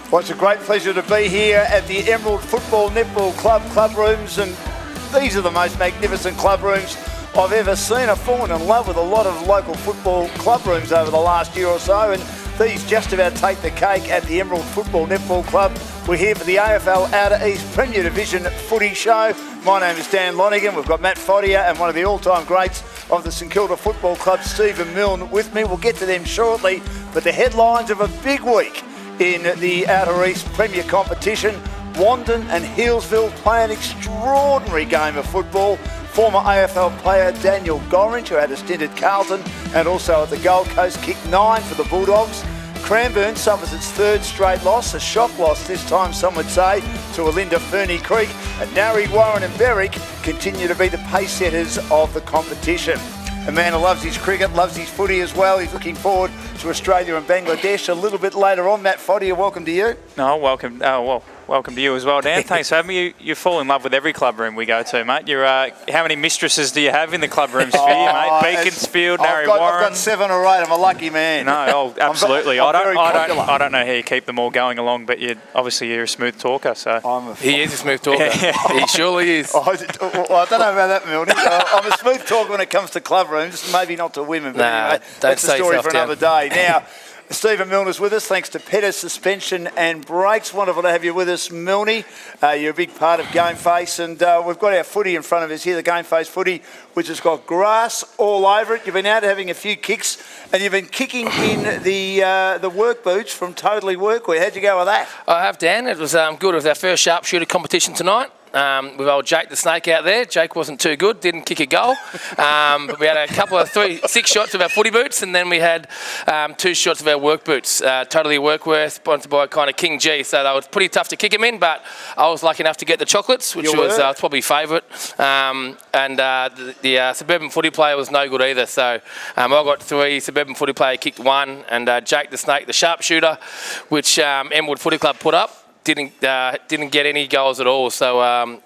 Well, it's a great pleasure to be here at the Emerald Football Netball Club rooms, and these are the most magnificent club rooms I've ever seen. I've fallen in love with a lot of local football club rooms over the last year or so, and these just about take the cake at the Emerald Football Netball Club. We're here for the AFL Outer East Premier Division Footy Show. My name is Dan Lonigan. We've got Matt Footy and one of the all-time greats of the St Kilda Football Club, Stephen Milne, with me. We'll get to them shortly, but the headlines of a big week in the Outer East Premier competition. Wandon and Healesville play an extraordinary game of football. Former AFL player Daniel Gorringe, who had a stint at Carlton and also at the Gold Coast, kicked 9 for the Bulldogs. Cranbourne suffers its third straight loss, a shock loss this time, some would say, to Alinda Ferny Creek. And Narre, Warren and Berwick continue to be the pace setters of the competition. A man who loves his cricket, loves his footy as well. He's looking forward to Australia and Bangladesh a little bit later on. Matt Footy, welcome to you. No, welcome. Welcome to you as well, Dan. Thanks for having me. You fall in love with every club room we go to, mate. You're how many mistresses do you have in the club rooms for you, mate? Beaconsfield, Narre Warren. I've got 7 or 8. I'm a lucky man. No, absolutely. I'm I don't know how you keep them all going along, but you're a smooth talker. So he is a smooth talker. He surely is. I don't know about that, Milne. I'm a smooth talker when it comes to club rooms, maybe not to women. But anyway, that's a story for another day. Now, Stephen Milne is with us, thanks to Petter Suspension and Brakes. Wonderful to have you with us, Milne. You're a big part of GameFace, and we've got our footy in front of us here, the GameFace footy, which has got grass all over it. You've been out having a few kicks, and you've been kicking in the work boots from Totally Workwear. How'd you go with that? I have, Dan. It was good. It was our first sharpshooter competition tonight. With old Jake the Snake out there. Jake wasn't too good, didn't kick a goal. But we had a couple of 6 shots of our footy boots, and then we had 2 shots of our work boots. Totally Workwear, sponsored by kind of King G. So they were pretty tough to kick them in, but I was lucky enough to get the chocolates, which was probably favourite. The Suburban Footy player was no good either. So I got 3. Suburban Footy player kicked 1, and Jake the Snake, the sharpshooter, which Emerald Footy Club put up, didn't get any goals at all, so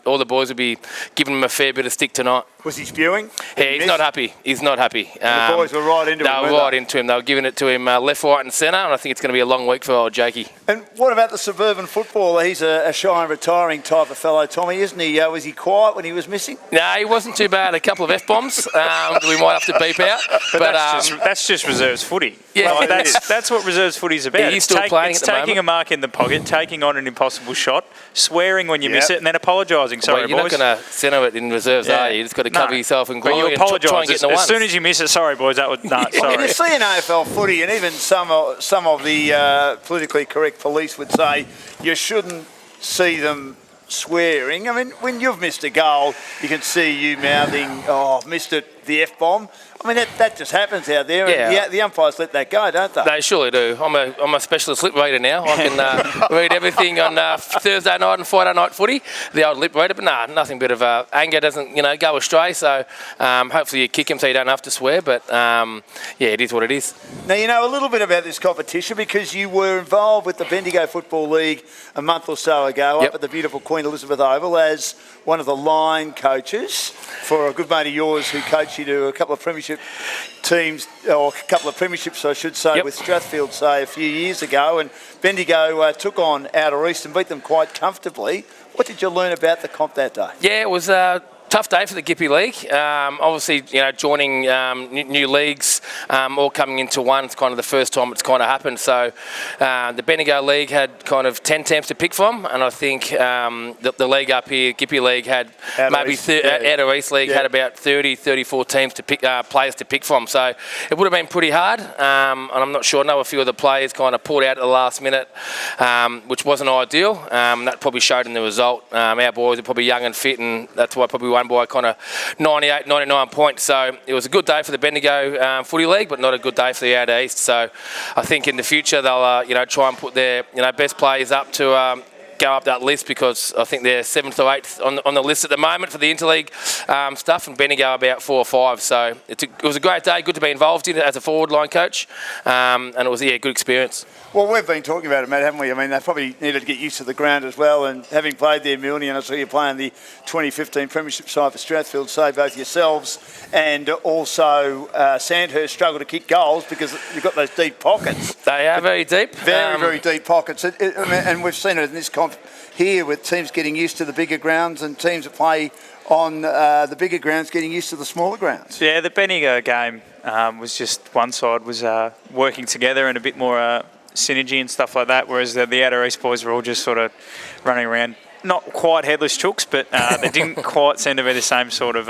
all the boys will be giving him a fair bit of stick tonight. Was he spewing? Yeah, he's not happy. He's not happy. The boys were right into him. They were right into him. They were giving it to him left, right and centre, and I think it's going to be a long week for old Jakey. And what about the suburban footballer? He's a shy and retiring type of fellow, Tommy, isn't he? Was he quiet when he was missing? No, he wasn't too bad. A couple of F-bombs that we might have to beep out. But that's just reserves footy. Yeah, like, that's what reserves footy's about. He's still playing it's at the taking moment. a mark in the pocket, taking on an impossible shot, swearing when you miss it, and then apologising. Sorry, you're boys. not going to centre it in reserves, are you? You just got to cover yourself in glory. But you apologise as soon as you you miss it. Sorry, boys, that was sorry. Well, you see in AFL footy, and even some of the politically correct police would say you shouldn't see them swearing. I mean, when you've missed a goal, you can see you mouthing, "Oh, missed it," the F-bomb. I mean, that just happens out there. Yeah. And the umpires let that go, don't they? They surely do. I'm a specialist lip reader now. I can read everything on Thursday night and Friday night footy. The old lip reader, but nothing bit of anger doesn't go astray. So hopefully you kick him so you don't have to swear. But it is what it is. Now you know a little bit about this competition because you were involved with the Bendigo Football League a month or so ago up at the beautiful Queen Elizabeth Oval as one of the line coaches for a good mate of yours who coached you to a couple of premiership teams, or a couple of premierships I should say, with Strathfield, say, a few years ago, and Bendigo took on Outer East and beat them quite comfortably. What did you learn about the comp that day? Yeah, it was tough day for the Gippy League. Obviously, joining new leagues, all coming into one. It's kind of the first time it's kind of happened. So the Bendigo League had kind of 10 teams to pick from, and I think the league up here, Gippy League, had Outer East League had about 30, 34 teams to pick, players to pick from. So it would have been pretty hard, and I'm not sure. I know a few of the players kind of pulled out at the last minute, which wasn't ideal. That probably showed in the result. Our boys are probably young and fit, and that's why probably won by kind of 98, 99 points. So it was a good day for the Bendigo Footy League, but not a good day for the Outer East. So I think in the future they'll try and put their best players up to go up that list because I think they're 7th or 8th on the list at the moment for the interleague stuff, and Bendigo about 4 or 5. So it was a great day, good to be involved in it as a forward line coach, and it was a good experience. Well, we've been talking about it, Matt, haven't we? I mean, they probably needed to get used to the ground as well, and having played there, Milne, and I saw you playing the 2015 Premiership side for Strathfield, so both yourselves and also Sandhurst struggle to kick goals because you've got those deep pockets. They are very deep. Very deep pockets. And we've seen it in this comp here with teams getting used to the bigger grounds and teams that play on the bigger grounds getting used to the smaller grounds. Yeah, the Bendigo game was just one side was working together and a bit more synergy and stuff like that, whereas the Outer East boys were all just sort of running around, not quite headless chooks, but they didn't quite seem to be the same sort of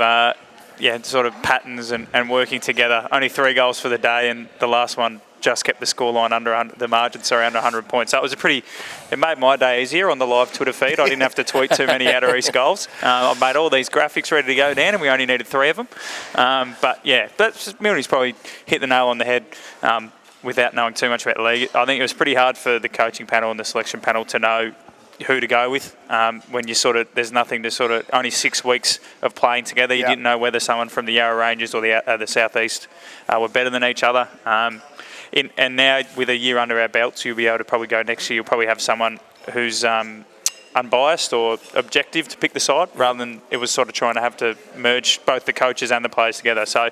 sort of patterns and working together. Only 3 goals for the day, and the last one just kept the scoreline under the margin, so around 100 points. So it made my day easier on the live Twitter feed. I didn't have to tweet too many Outer East goals. I made all these graphics ready to go down, and we only needed 3 of them. But Milne's probably hit the nail on the head. Without knowing too much about the league, I think it was pretty hard for the coaching panel and the selection panel to know who to go with when you there's nothing to only 6 weeks of playing together. You didn't know whether someone from the Yarra Rangers or the Southeast were better than each other. And now with a year under our belts, you'll be able to probably go next year. You'll probably have someone who's unbiased or objective to pick the side, rather than it was sort of trying to have to merge both the coaches and the players together. So,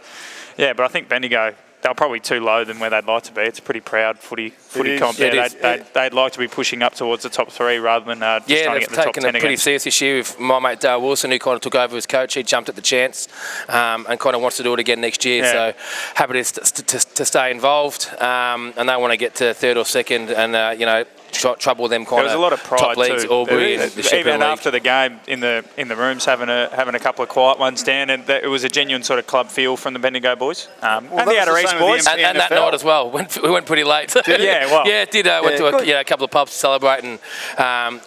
yeah, but I think Bendigo, they're probably too low than where they'd like to be. It's a pretty proud footy comp there. They'd like to be pushing up towards the top 3 rather than just trying to get in the top 10 again. Yeah, they've taken a pretty serious issue with my mate Dale Wilson, who kind of took over as coach. He jumped at the chance and kind of wants to do it again next year. Yeah. So happy to stay involved, and they want to get to 3rd or 2nd and, trouble them kind of. There was a lot of pride top leagues, too. Albury and the Sheffield Even League. after the game in the rooms, having a couple of quiet ones down, and it was a genuine sort of club feel from the Bendigo boys and the Outer East boys, and that night as well. We went pretty late. Did it? Yeah, it did. Went to a couple of pubs to celebrate, and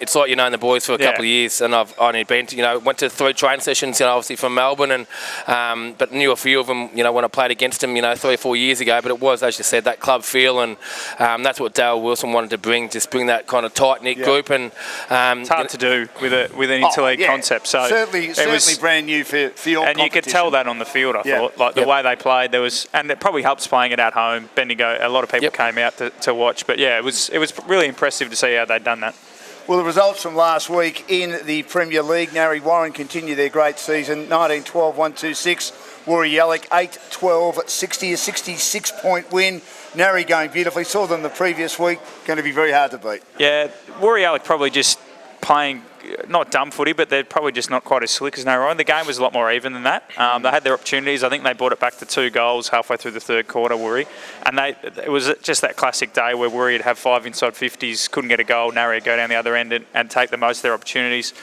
it's like known the boys for a couple of years, and I've only been to went to 3 train sessions, obviously from Melbourne, and but knew a few of them, when I played against them, 3 or 4 years ago. But it was, as you said, that club feel, and that's what Dale Wilson wanted to bring, just bring that kind of tight-knit group, and it's hard to do with an interleague concept. So certainly brand new for your and you could tell that on the field. I thought, like the way they played, and it probably helps playing it at home. Bendigo, a lot of people came out to watch, but it was really impressive to see how they'd done that. Well, the results from last week in the Premier League, Narre Warren continue their great season, 19-12, 1-2-6. Warri Yallock 8-12, 60, a 66-point win. Narre going beautifully. Saw them the previous week. Going to be very hard to beat. Yeah, Warri Yallock probably just playing, not dumb footy, but they're probably just not quite as slick as Narre. The game was a lot more even than that. They had their opportunities. I think they brought it back to 2 goals halfway through the 3rd quarter, Warri. And it was just that classic day where Warri would have 5 inside 50s, couldn't get a goal. Narre would go down the other end and take the most of their opportunities.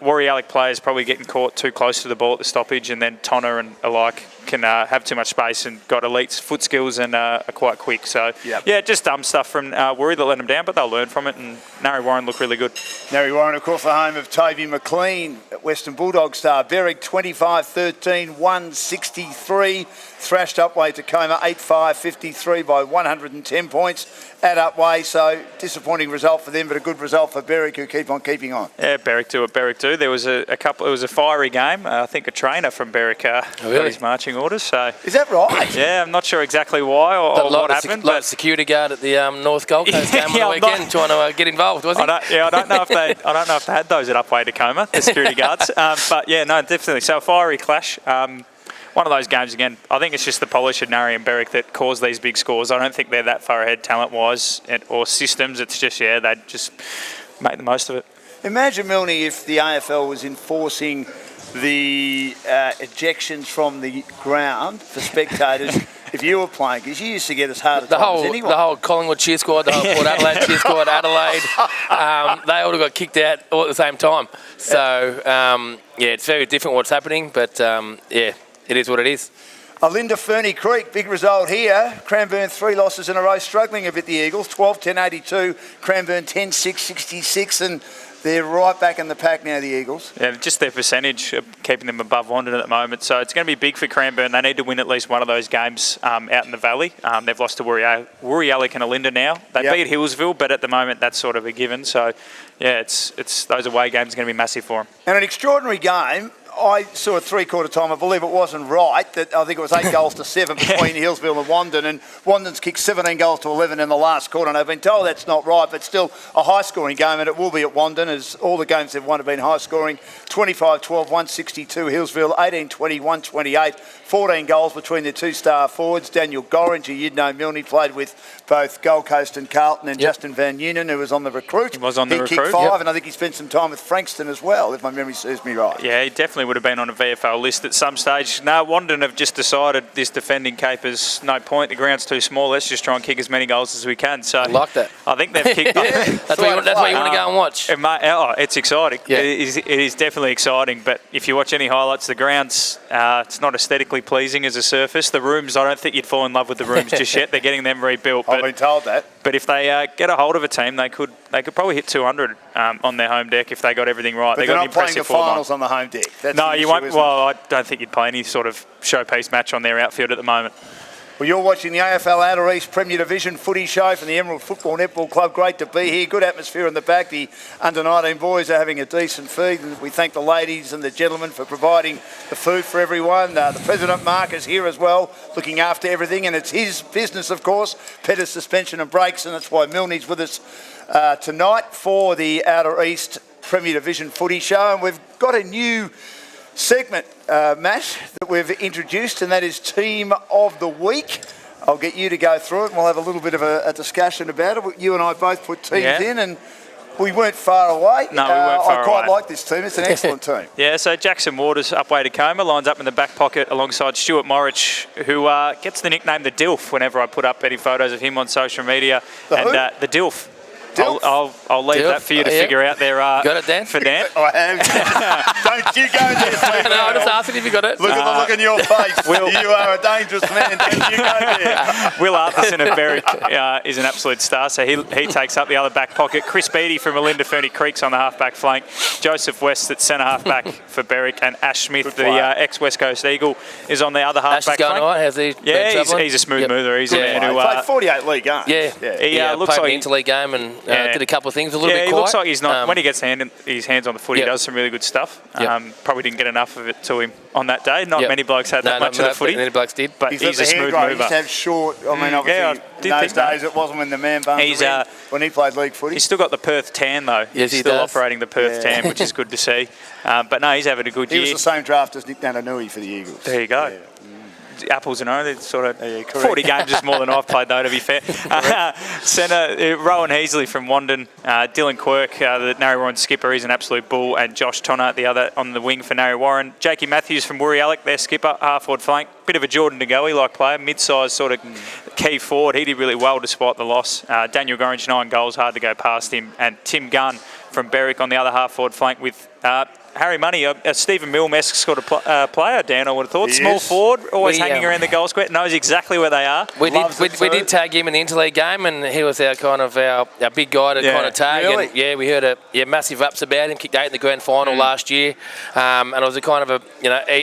Warri Yallock players probably getting caught too close to the ball at the stoppage, and then Tonner and alike can have too much space and got elite foot skills and are quite quick. So, just dumb stuff from Warri that let them down, but they'll learn from it, and Narre Warren look really good. Narre Warren, of course, the home of Toby McLean at Western Bulldog star. Berwick 25-13, 163. Thrashed Upway Tacoma 8-5-53 by 110 points at Upway. So disappointing result for them, but a good result for Berwick, who keep on keeping on. Yeah, Berwick do what Berwick do. There was a couple. It was a fiery game. I think a trainer from Berwick got his marching orders. So is that right? Yeah, I'm not sure exactly why or what happened. Like security guard at the North Gold Coast game on the weekend, trying to get involved, was he? I don't know if they had those at Upway Tacoma, the security guards. But yeah, no, definitely. So a fiery clash. One of those games again. I think it's just the polish of Narre and Berwick that cause these big scores. I don't think they're that far ahead talent-wise or systems. It's just they just make the most of it. Imagine, Milne, if the AFL was enforcing the ejections from the ground for spectators if you were playing, because you used to get as hard as anyone. The whole Collingwood cheer squad, the whole Port Adelaide cheer squad, Adelaide, they all got kicked out all at the same time. So, it's very different what's happening, but, it is what it is. Alinda Ferny Creek, big result here. Cranbourne 3 losses in a row, struggling a bit, the Eagles. 12-10-82, Cranbourne 10-6-66, and they're right back in the pack now, the Eagles. Yeah, just their percentage of keeping them above Wandon at the moment. So it's going to be big for Cranbourne. They need to win at least one of those games out in the valley. They've lost to Wooriallic and Alinda now. They beat Hillsville, but at the moment that's sort of a given. So, yeah, it's those away games are going to be massive for them. And an extraordinary game. I saw a three-quarter time. I believe it wasn't right. That I think it was 8 goals to 7 between Hillsville and Wandon, and Wandon's kicked 17 goals to 11 in the last quarter. And I've been told that's not right, but still a high-scoring game, and it will be at Wandon, as all the games they've won have been high-scoring. 25-12, 162 Hillsville, 18-20, 128. 14 goals between the two-star forwards. Daniel Gorringe, who you'd know, Milne, played with both Gold Coast and Carlton, and Justin Van Nuenen, who was on the recruit. He was on the recruit. He kicked 5, and I think he spent some time with Frankston as well, if my memory serves me right. Yeah, he definitely would have been on a VFL list at some stage. No, Wandon have just decided this defending caper's no point. The ground's too small. Let's just try and kick as many goals as we can. So I like that. I think they've kicked. That's why you want to go and watch. It's exciting. Yeah. It is definitely exciting. But if you watch any highlights, the ground's it's not aesthetically pleasing as a surface. The rooms, I don't think you'd fall in love with the rooms just yet. They're getting them rebuilt. I've been told that. But if they get a hold of a team, they could probably hit 200 on their home deck if they got everything right. But they they're got not an impressive playing the forward line. finals on the home deck. That's No, the you issue, won't. isn't Well, I don't think you'd play any sort of showpiece match on their outfield at the moment. Well, you're watching the AFL Outer East Premier Division footy show from the Emerald Football Netball Club. Great to be here. Good atmosphere in the back. The under-19 boys are having a decent feed. And we thank the ladies and the gentlemen for providing the food for everyone. The President, Mark, is here as well, looking after everything. And it's his business, of course, Petter's Suspension and Brakes. And that's why Milne's with us tonight for the Outer East Premier Division footy show. And we've got a new segment, Matt, that we've introduced, and that is Team of the Week. I'll get you to go through it, and we'll have a little bit of a discussion about it. You and I both put teams in, and we weren't far away. No, we weren't far away. I quite like this team. It's an excellent team. Yeah, so Jackson Waters, up way Tacoma, lines up in the back pocket alongside Stuart Morrich, who gets the nickname the Dilf whenever I put up any photos of him on social media. The Dilf. I'll leave that for you to figure out there. Got it, Dan? For Dan. I have. Don't you go there. No, I'm just asking if you got it. Look at the look in your face. You are a dangerous man. Don't you go there. Will Arthurson of Berwick is an absolute star, so he takes up the other back pocket. Chris Beattie from Alinda Ferny Creek's on the half-back flank. Joseph West at centre half-back for Berwick, and Ash Smith, the ex-West Coast Eagle, is on the other half-back flank. Ash is going all right. How's he been he's a smooth mover. He's a man who played 48 league games. He looks played like an interleague game and did a couple of things. A little bit quiet. He looks like he's not. When he gets his hands on the foot, he does some really good stuff. Probably didn't get enough of it to him on that day. Not many blokes had that much of the footy. Many blokes did, but he's a smooth mover. He used to have short. I mean, obviously, in those days it wasn't when the man buns when he played league footy. He's still got the Perth tan though. Yes, he's still operating the Perth tan, which is good to see. But no, he's having a good year. He was the same draft as Nick Nananui for the Eagles. There you go. Apples and oranges, sort of 40 games is more than I've played though, to be fair. Centre, Rowan Heasley from Wandon, Dylan Quirk, the Narre Warren skipper, he's an absolute bull, and Josh Tonner, the other on the wing for Narre Warren. Jakey Matthews from Wooriallic, their skipper, half-forward flank. Bit of a Jordan Degoe-like player, mid-sized sort of key forward. He did really well despite the loss. Daniel Gorringe, 9 goals, hard to go past him. And Tim Gunn from Berwick on the other half-forward flank with Harry Money, a Stephen Milne-esque sort of player, Dan, I would have thought. Small forward, always hanging around the goal square, knows exactly where they are. We did tag him in the interleague game, and he was our big guy to kind of tag. Really? And we heard massive ups about him. Kicked 8 in the grand final last year, and it was a kind of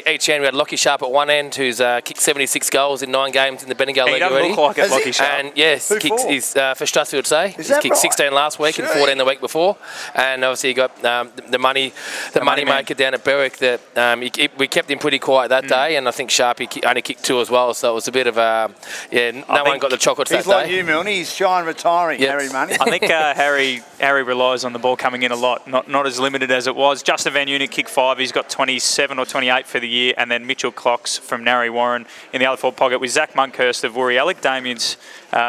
each end we had Lockie Sharp at one end, who's kicked 76 goals in 9 games in the Bendigo League already. He doesn't look like it, Lockie Sharp. And yes, he's for Strathfield say. He's kicked 16 last week and 14 the week before, and obviously he got the money maker down at Berwick. That we kept him pretty quiet that day, and I think Sharpie only kicked 2 as well, so it was a bit of no one got the chocolates that day. He's like you, Milne. He's shy and retiring, Harry Money. I think Harry relies on the ball coming in a lot, not as limited as it was. Justin Van Nuenen kicked 5. He's got 27 or 28 for the year, and then Mitchell Clocks from Narre Warren in the other forward pocket with Zach Monkhurst of Wooriallic, Damien's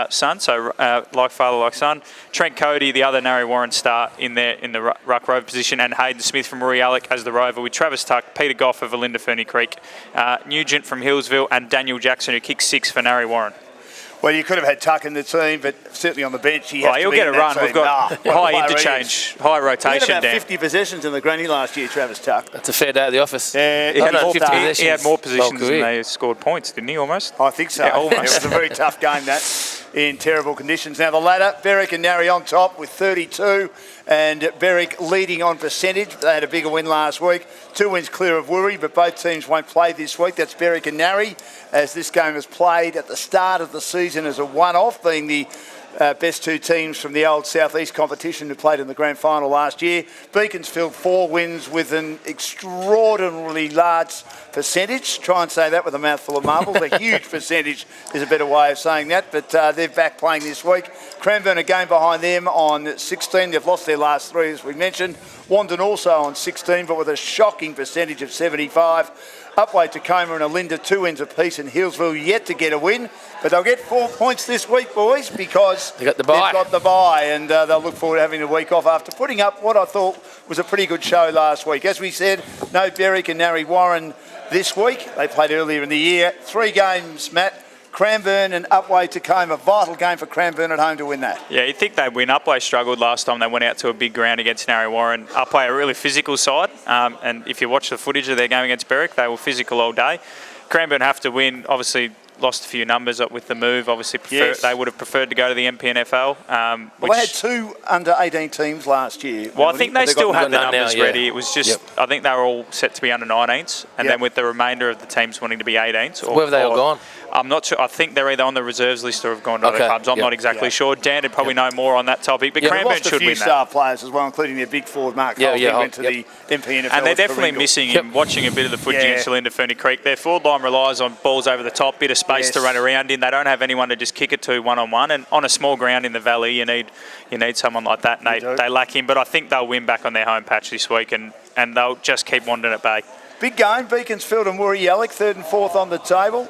son, so like father, like son. Trent Cody, the other Narre Warren star in the ruck rover position, and Hayden Smith from Wooriallic as the rover with Travis Tuck, Peter Goff of Alinda Ferny Creek, Nugent from Hillsville, and Daniel Jackson, who kicked 6 for Narre Warren. Well, you could have had Tuck in the team, but certainly on the bench, he'll get a run. We've got high interchange, high rotation. He had about 50 possessions in the granny last year, Travis Tuck. That's a fair day at the office. Yeah, he had more positions than they scored points, didn't he, almost? I think so. Yeah, almost. It was a very tough game, that, in terrible conditions. Now, the ladder, Berwick and Narry on top with 32, and Berwick leading on percentage. They had a bigger win last week. 2 wins clear of Woori, but both teams won't play this week. That's Berwick and Narry, as this game was played at the start of the season as a one-off, being the best 2 teams from the old South East competition who played in the grand final last year. Beaconsfield 4 wins with an extraordinarily large percentage. Try and say that with a mouthful of marbles. A huge percentage is a better way of saying that, but they're back playing this week. Cranbourne a game behind them on 16. They've lost their last 3, as we mentioned. Wandon also on 16, but with a shocking percentage of 75. Upway, Tacoma and Alinda, 2 wins apiece, and Hillsville yet to get a win. But they'll get 4 points this week, boys, because they've got the bye, and they'll look forward to having a week off after putting up what I thought was a pretty good show last week. As we said, no Berwick and Narry Warren this week. They played earlier in the year. 3 games, Matt. Cranbourne and Upway Tacoma. Vital game for Cranbourne at home to win that. Yeah, you'd think they'd win. Upway struggled last time they went out to a big ground against Narry Warren. Upway a really physical side, and if you watch the footage of their game against Berwick, they were physical all day. Cranbourne have to win. Obviously, lost a few numbers up with the move. Obviously, they would have preferred to go to the MPNFL. Well, they had 2 under-18 teams last year. Well, I think they still had the numbers now, ready. It was just, I think they were all set to be under-19s, and then with the remainder of the teams wanting to be 18s. Where have they all gone? I'm not sure. I think they're either on the reserves list or have gone to other clubs. I'm not exactly sure. Dan would probably know more on that topic, but Cranbourne should win that. They lost a few star players as well, including their big forward, Mark Holt, who went to the MPNFL. And they're definitely missing him. Watching a bit of the footage against Alinda Ferny Creek, their forward line relies on balls over the top, bit of space to run around in. They don't have anyone to just kick it to one-on-one, and on a small ground in the valley, you need someone like that, and they lack him. But I think they'll win back on their home patch this week, and they'll just keep wandering at bay. Big game, Beaconsfield and Woori-Yallock, 3rd and 4th on the table.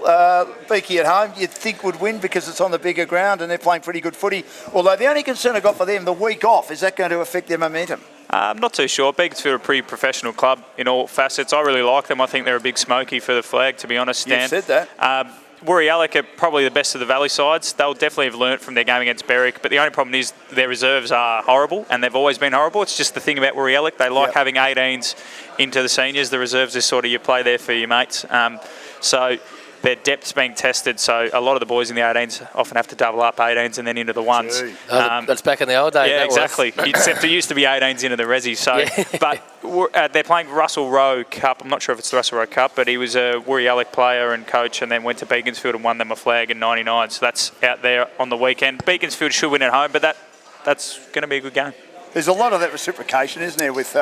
Beaky at home, you'd think would win because it's on the bigger ground and they're playing pretty good footy. Although the only concern I got for them, the week off, is that going to affect their momentum? I'm not too sure. Beaconsfield are a pretty professional club in all facets. I really like them. I think they're a big smoky for the flag, to be honest, Stan. You said that. Woori-Yallock are probably the best of the Valley sides. They'll definitely have learnt from their game against Berwick, but the only problem is their reserves are horrible, and they've always been horrible. It's just the thing about Woori-Yallock. They like having 18s into the seniors. The reserves is sort of you play there for your mates. So their depth's being tested, so a lot of the boys in the 18s often have to double up 18s and then into the ones. That's back in the old days. Yeah, exactly. Except it used to be 18s into the resi. So, but they're playing Russell Rowe Cup. I'm not sure if it's the Russell Rowe Cup, but he was a Woori-Yallock player and coach, and then went to Beaconsfield and won them a flag in '99. So that's out there on the weekend. Beaconsfield should win at home, but that's going to be a good game. There's a lot of that reciprocation, isn't there, with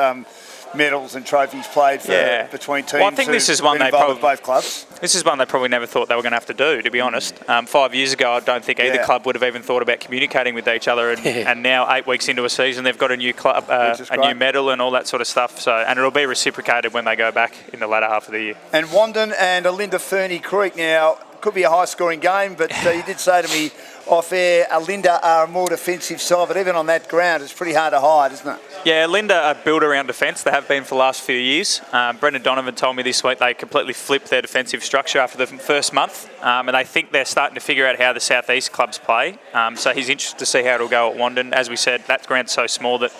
medals and trophies played for, between teams. Well, I think this is one they probably both clubs. This is one they probably never thought they were going to have to do. To be honest, 5 years ago, I don't think either club would have even thought about communicating with each other. And now, 8 weeks into a season, they've got a new club, a new medal, and all that sort of stuff. So, and it'll be reciprocated when they go back in the latter half of the year. And Wandon and Alinda Ferny Creek now could be a high-scoring game, but you did say to me off air, Alinda are a more defensive side, but even on that ground, it's pretty hard to hide, isn't it? Yeah, Alinda are built around defence. They have been for the last few years. Brendan Donovan told me this week they completely flipped their defensive structure after the first month, and they think they're starting to figure out how the South East clubs play. So he's interested to see how it'll go at Wandon. As we said, that ground's so small that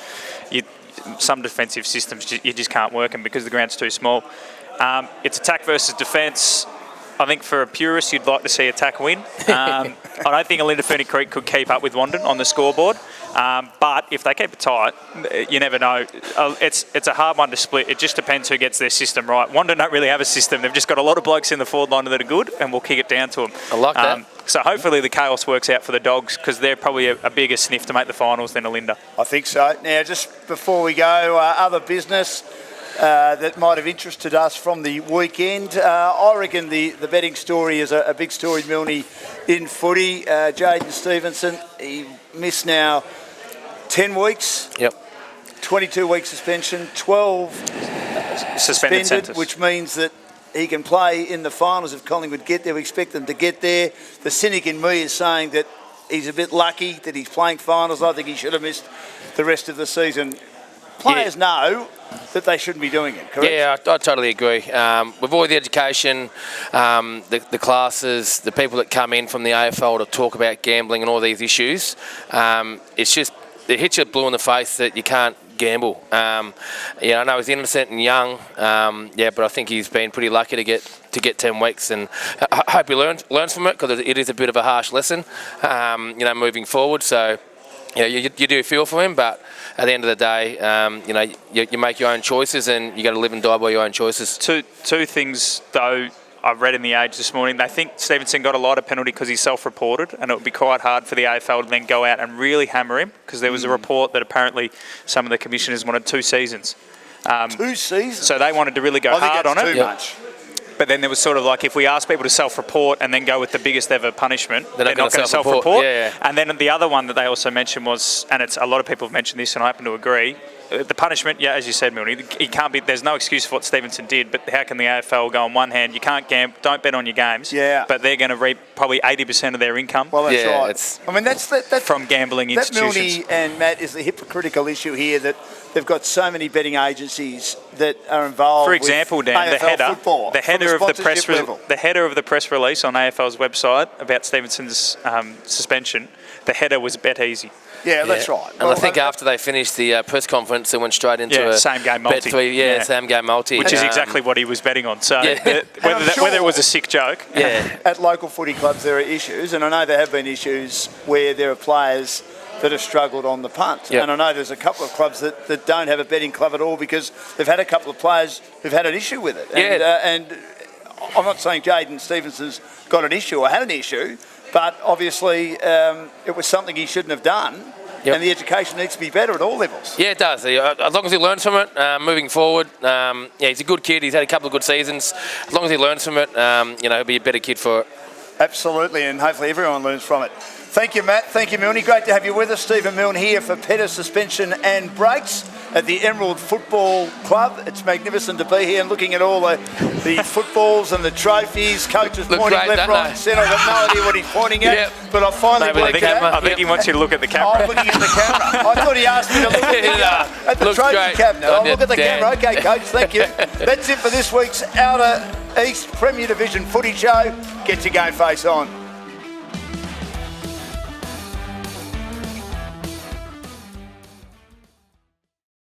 some defensive systems you just can't work them because the ground's too small. It's attack versus defence. I think for a purist, you'd like to see attack win. I don't think Alinda Ferny Creek could keep up with Wandon on the scoreboard. But if they keep it tight, you never know. It's a hard one to split. It just depends who gets their system right. Wandon don't really have a system. They've just got a lot of blokes in the forward line that are good, and we'll kick it down to them. I like that. So hopefully the chaos works out for the Dogs, because they're probably a bigger sniff to make the finals than Alinda. I think so. Now, just before we go, other business that might have interested us from the weekend. I reckon the betting story is a big story, Milne, in footy. Jaden Stevenson, he missed now 10 weeks. Yep. 22-week suspension, 12 suspended sentence, which means that he can play in the finals if Collingwood get there. We expect them to get there. The cynic in me is saying that he's a bit lucky that he's playing finals. I think he should have missed the rest of the season. players know that they shouldn't be doing it, correct? Yeah, I totally agree. With all the education, the classes, the people that come in from the AFL to talk about gambling and all these issues, it's just, it hits you blue in the face that you can't gamble. I know he's innocent and young, but I think he's been pretty lucky to get 10 weeks, and I hope he learns from it, because it is a bit of a harsh lesson, moving forward. So, you do feel for him, but at the end of the day, you make your own choices, and you got to live and die by your own choices. Two things, though, I've read in The Age this morning. They think Stevenson got a lighter penalty because he's self-reported, and it would be quite hard for the AFL to then go out and really hammer him, because there was a report that apparently some of the commissioners wanted 2 seasons. 2 seasons? So they wanted to really go hard on it. Too much. But then there was sort of like, if we ask people to self-report and then go with the biggest ever punishment, they're not going to self-report. Yeah. And then the other one that they also mentioned was, and it's a lot of people have mentioned this, and I happen to agree, the punishment, as you said, Milne, he can't be. There's no excuse for what Stevenson did. But how can the AFL go on one hand? You can't gamble, don't bet on your games. Yeah. But they're going to reap probably 80% of their income. Well, that's right. That's from gambling institutions. That, Milne and Matt, is the hypocritical issue here, that they've got so many betting agencies that are involved. For example, with Dan, AFL the header of the press release on AFL's website about Stevenson's suspension, the header was bet easy. Yeah, that's right. And I think after they finished the press conference, they went straight into a same game multi. Same game multi. Which is exactly what he was betting on. So whether it was a sick joke. Yeah. At local footy clubs there are issues, and I know there have been issues where there are players that have struggled on the punt. Yep. And I know there's a couple of clubs that don't have a betting club at all, because they've had a couple of players who've had an issue with it. And I'm not saying Jaden Stevenson's got an issue or had an issue, but obviously it was something he shouldn't have done. Yep. And the education needs to be better at all levels. Yeah, it does. As long as he learns from it, moving forward, he's a good kid. He's had a couple of good seasons. As long as he learns from it, he'll be a better kid for it. Absolutely, and hopefully everyone learns from it. Thank you, Matt. Thank you, Milne. Great to have you with us. Stephen Milne here for Petter Suspension and Brakes at the Emerald Football Club. It's magnificent to be here and looking at all the footballs and the trophies. Coaches pointing great, left, right, and centre. I've got no idea what he's pointing at, but I finally worked it out. I think he wants you to look at the camera. I'm looking at the camera. I thought he asked me to look at the trophy great. cabinet. I'll look at the Dan. camera. Okay, Coach, thank you. That's it for this week's Outer East Premier Division Footy Show. Get your GameFace on.